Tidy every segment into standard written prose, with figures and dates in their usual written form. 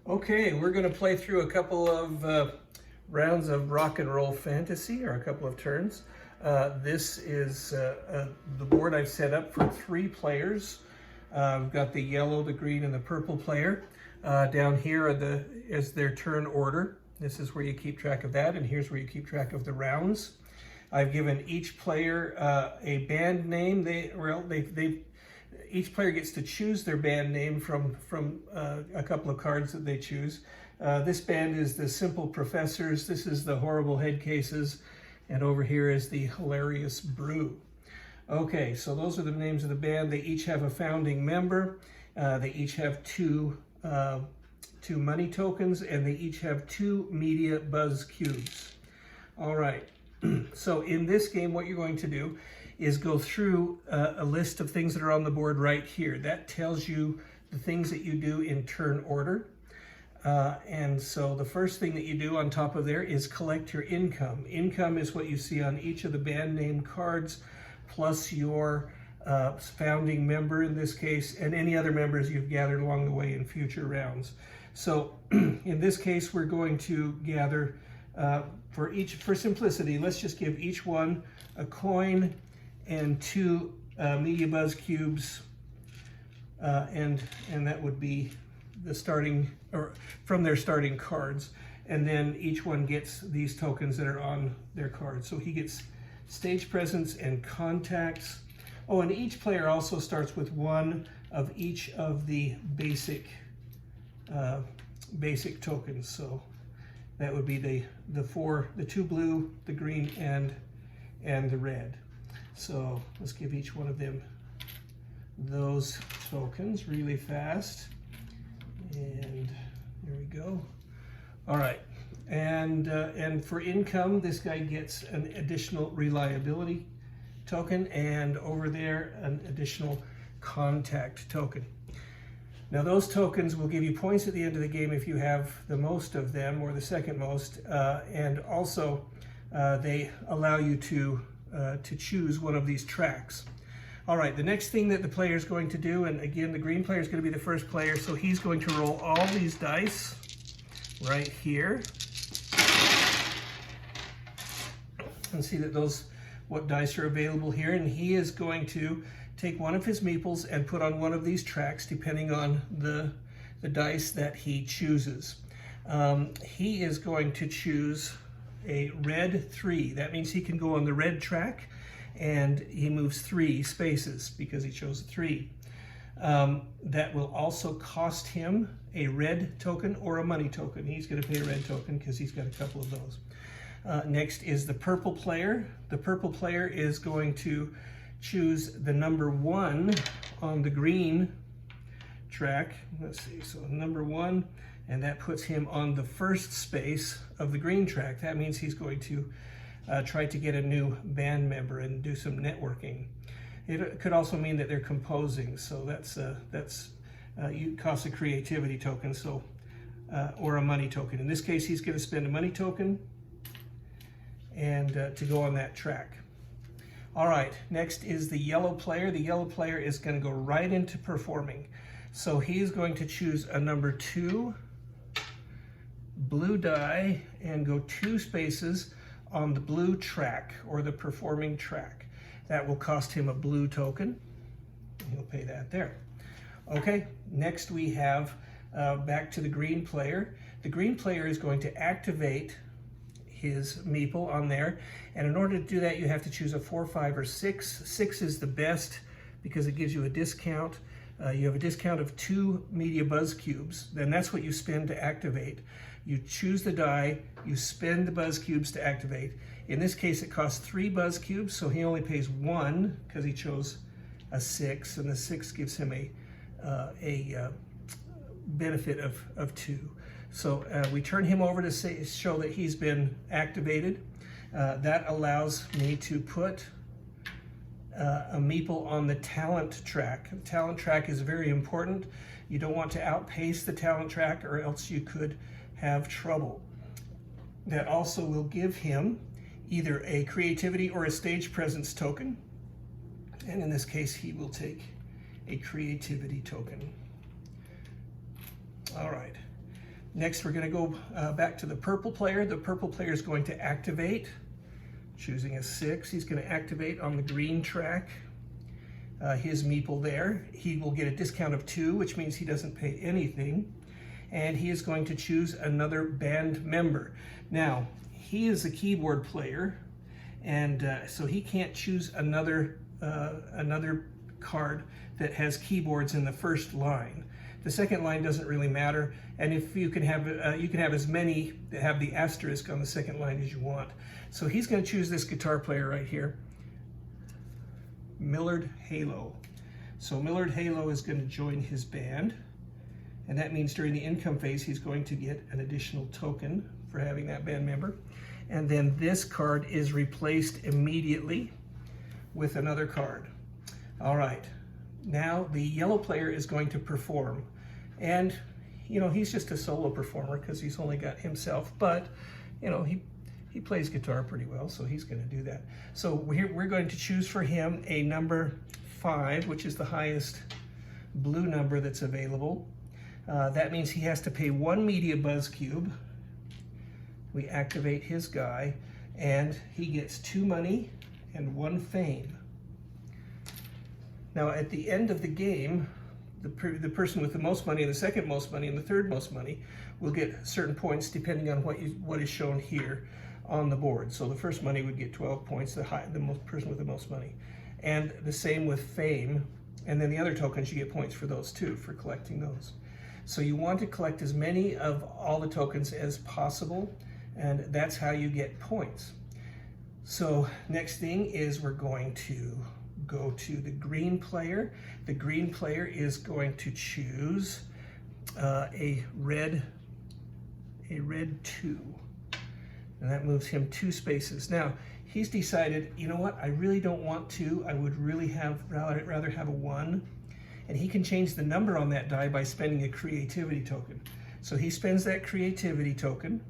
Okay, we're going to play through a couple of rounds of Rock and Roll Fantasy, or a couple of turns. This is the board I've set up for 3 players. We've got the yellow, the green, and the purple player. Down here is their turn order. This is where you keep track of that, and here's where you keep track of the rounds. I've given each player a band name. Each player gets to choose their band name from a couple of cards that they choose. This band is the Simple Professors. This is the Horrible Head Cases. And over here is the Hilarious Brew. Okay, so those are the names of the band. They each have a founding member. They each have two money tokens, and they each have 2 media buzz cubes. All right, so in this game, what you're going to do is go through a list of things that are on the board right here. That tells you the things that you do in turn order. And so the first thing that you do on top of there is collect your income. Income is what you see on each of the band name cards, plus your founding member in this case, and any other members you've gathered along the way in future rounds. So in this case, we're going to gather, for simplicity, let's just give each one a coin and 2 media buzz cubes, and that would be the starting, or from their starting cards. And then each one gets these tokens that are on their cards. So he gets stage presence and contacts. Oh, and each player also starts with 1 of each of the basic tokens. So that would be the 2 blue, the green, and the red. So let's give each one of them those tokens really fast. And there we go. All right, and for income, this guy gets an additional reliability token, and over there an additional contact token. Now those tokens will give you points at the end of the game if you have the most of them, or the second most, and also they allow you to choose one of these tracks. All right, the next thing that the player is going to do, and again, the green player is going to be the first player, so he's going to roll all these dice right here. And see that what dice are available here, and he is going to take one of his meeples and put on one of these tracks, depending on the dice that he chooses. He is going to choose a red 3. That means he can go on the red track, and he moves 3 spaces because he chose a 3. That will also cost him a red token or a money token. He's going to pay a red token because he's got a couple of those. Next is the purple player. The purple player is going to choose the number 1 on the green track. Let's see, so number 1, and that puts him on the first space of the green track. That means he's going to try to get a new band member and do some networking. It could also mean that they're composing, so that's costs a creativity token, so or a money token. In this case, he's going to spend a money token and to go on that track. All right, next is the yellow player. The yellow player is going to go right into performing. So he's going to choose a number 2 blue die and go 2 spaces on the blue track, or the performing track. That will cost him a blue token. He'll pay that there. Okay, next we have back to the green player. The green player is going to activate his meeple on there, and in order to do that, you have to choose a 4, 5, or 6. 6 is the best because it gives you a discount. You have a discount of 2 media buzz cubes. Then that's what you spend to activate. You choose the die, you spend the buzz cubes to activate. In this case, it costs 3 buzz cubes, so he only pays 1 because he chose a 6, and the 6 gives him a benefit of 2. So we turn him over to show that he's been activated. That allows me to put a meeple on the talent track. The talent track is very important. You don't want to outpace the talent track, or else you could have trouble. That also will give him either a creativity or a stage presence token, and in this case he will take a creativity token. All right, Next, we're going to go back to the purple player. The purple player is going to activate, choosing a 6. He's going to activate on the green track his meeple there. He will get a discount of 2, which means he doesn't pay anything. And he is going to choose another band member. Now, he is a keyboard player, and so he can't choose another card that has keyboards in the first line. The second line doesn't really matter, and if you can have as many that have the asterisk on the second line as you want. So he's going to choose this guitar player right here, Millard Halo. So Millard Halo is going to join his band, and that means during the income phase he's going to get an additional token for having that band member. And then this card is replaced immediately with another card. All right. Now the yellow player is going to perform, and he's just a solo performer because he's only got himself, but he plays guitar pretty well, so he's going to do that. So we're going to choose for him a number 5, which is the highest blue number that's available. That means he has to pay 1 Media Buzz Cube. We activate his guy, and he gets 2 money and 1 fame. Now, at the end of the game, the person with the most money, and the second most money, and the third most money will get certain points depending on what is shown here on the board. So the first money would get 12 points, the person with the most money. And the same with fame. And then the other tokens, you get points for those too, for collecting those. So you want to collect as many of all the tokens as possible, and that's how you get points. So next thing is we're going to go to the green player. The green player is going to choose a red 2, and that moves him 2 spaces. Now he's decided, you know what, I really don't want 2. I would really rather have a 1, and he can change the number on that die by spending a creativity token. So he spends that creativity token.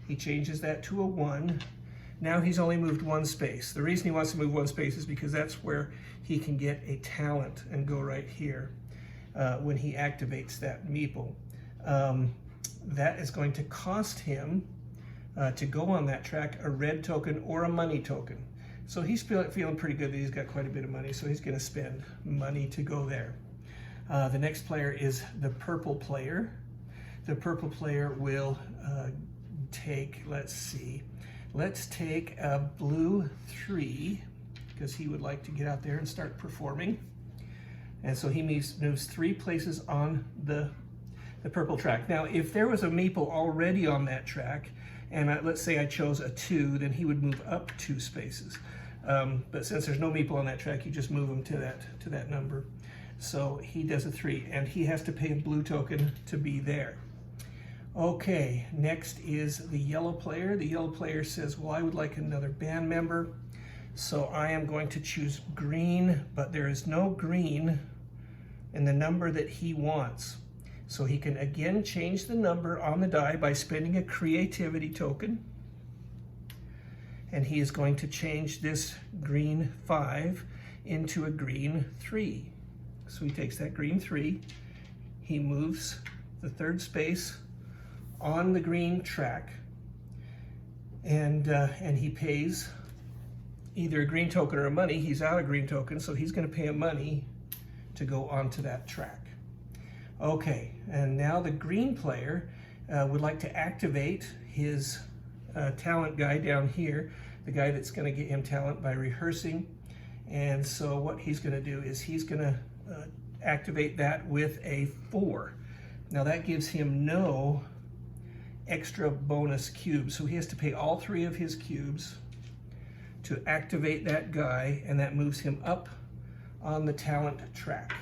He changes that to a 1. Now he's only moved 1 space. The reason he wants to move 1 space is because that's where he can get a talent and go right here when he activates that meeple. That is going to cost him to go on that track a red token or a money token. So he's feeling pretty good that he's got quite a bit of money, so he's going to spend money to go there. The next player is the purple player. The purple player will take, let's take a blue 3, because he would like to get out there and start performing. And so he moves 3 places on the purple track. Now, if there was a meeple already on that track, and let's say I chose a 2, then he would move up 2 spaces. But since there's no meeple on that track, you just move him to that number. So he does a 3, and he has to pay a blue token to be there. Okay, next is the yellow player. The yellow player says, well, I would like another band member. So I am going to choose green, but there is no green in the number that he wants. So he can again change the number on the die by spending a creativity token. And he is going to change this green 5 into a green 3. So he takes that green 3, he moves the 3rd space on the green track, and he pays either a green token or a money. He's out of green token, so he's going to pay a money to go onto that track. Okay, and now the green player would like to activate his talent guy down here, the guy that's going to get him talent by rehearsing. And so what he's going to do is he's going to activate that with a 4. Now that gives him no extra bonus cubes, so he has to pay all 3 of his cubes to activate that guy, and that moves him up on the talent track.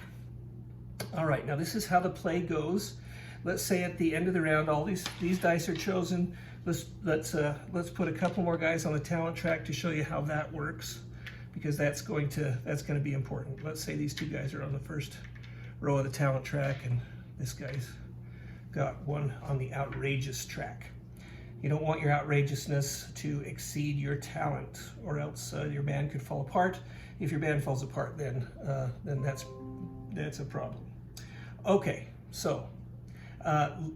All right, now this is how the play goes. Let's say at the end of the round, all these dice are chosen. Let's put a couple more guys on the talent track to show you how that works, because that's going to be important. Let's say these 2 guys are on the first row of the talent track, and this guy's got one on the outrageous track. You don't want your outrageousness to exceed your talent, or else your band could fall apart. If your band falls apart, then that's a problem. Okay, so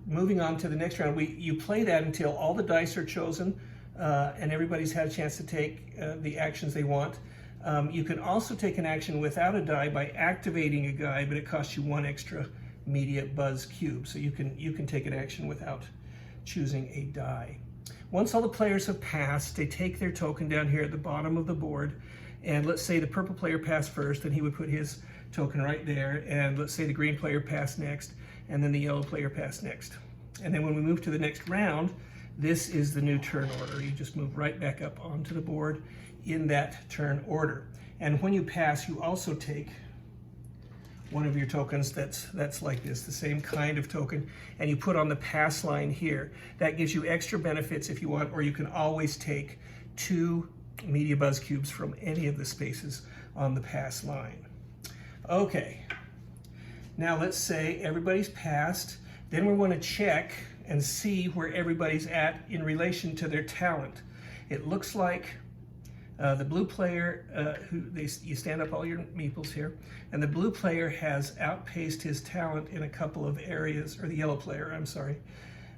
Moving on to the next round, you play that until all the dice are chosen and everybody's had a chance to take the actions they want. You can also take an action without a die by activating a guy, but it costs you 1 extra media buzz cube. So you can take an action without choosing a die. Once all the players have passed, they take their token down here at the bottom of the board. And let's say the purple player passed first, and he would put his token right there. And let's say the green player passed next, and then the yellow player passed next. And then when we move to the next round, this is the new turn order. You just move right back up onto the board in that turn order. And when you pass, you also take one of your tokens that's like this, the same kind of token, and you put on the pass line here. That gives you extra benefits if you want, or you can always take 2 media buzz cubes from any of the spaces on the pass line. Okay, now let's say everybody's passed. Then we want to check and see where everybody's at in relation to their talent. It looks like the blue player, you stand up all your meeples here, and the blue player has outpaced his talent in a couple of areas, or the yellow player, I'm sorry.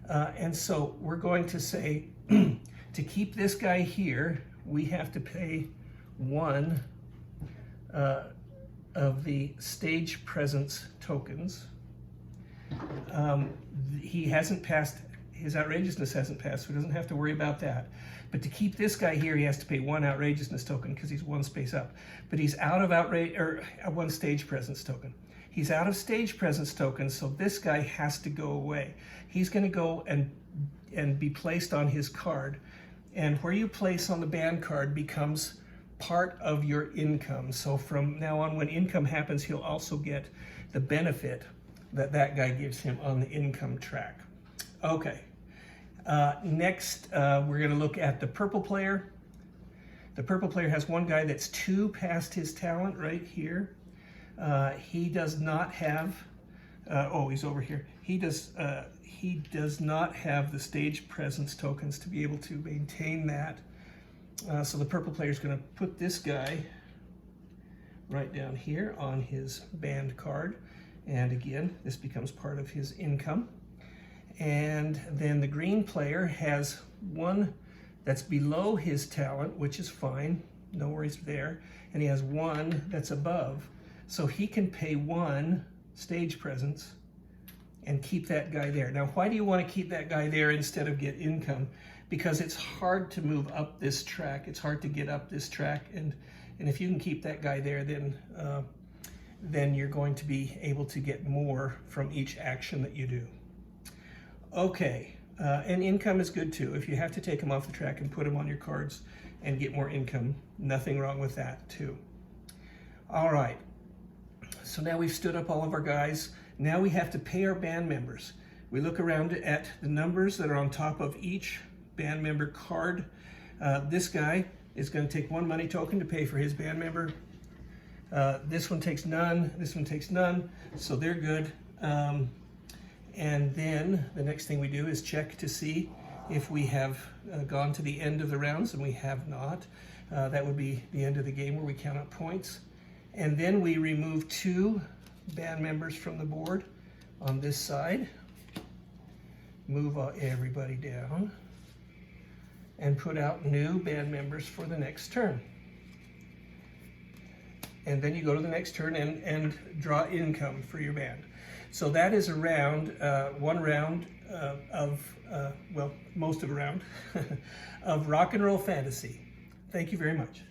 And so we're going to say, to keep this guy here, we have to pay 1 of the stage presence tokens. He hasn't passed, his outrageousness hasn't passed, so he doesn't have to worry about that. But to keep this guy here, he has to pay 1 outrageousness token because he's 1 space up. But he's out of 1 stage presence token. He's out of stage presence tokens, so this guy has to go away. He's going to go and be placed on his card. And where you place on the band card becomes part of your income. So from now on, when income happens, he'll also get the benefit that guy gives him on the income track. Okay. Next, we're going to look at the purple player. The purple player has 1 guy that's 2 past his talent right here. He does not have, he's over here. He does not have the stage presence tokens to be able to maintain that. So the purple player is going to put this guy right down here on his band card. And again, this becomes part of his income. And then the green player has 1 that's below his talent, which is fine, no worries there. And he has 1 that's above. So he can pay 1 stage presence and keep that guy there. Now, why do you want to keep that guy there instead of get income? Because it's hard to move up this track. It's hard to get up this track. And if you can keep that guy there, then you're going to be able to get more from each action that you do. Okay, and income is good too. If you have to take them off the track and put them on your cards and get more income, nothing wrong with that too. All right, so now we've stood up all of our guys. Now we have to pay our band members. We look around at the numbers that are on top of each band member card. This guy is going to take 1 money token to pay for his band member. This one takes none, this one takes none, so they're good. And then the next thing we do is check to see if we have gone to the end of the rounds, and we have not. That would be the end of the game where we count up points. And then we remove 2 band members from the board on this side. Move everybody down and put out new band members for the next turn. And then you go to the next turn and draw income for your band. So that is a round, 1 round most of a round of Rock and Roll Fantasy. Thank you very much.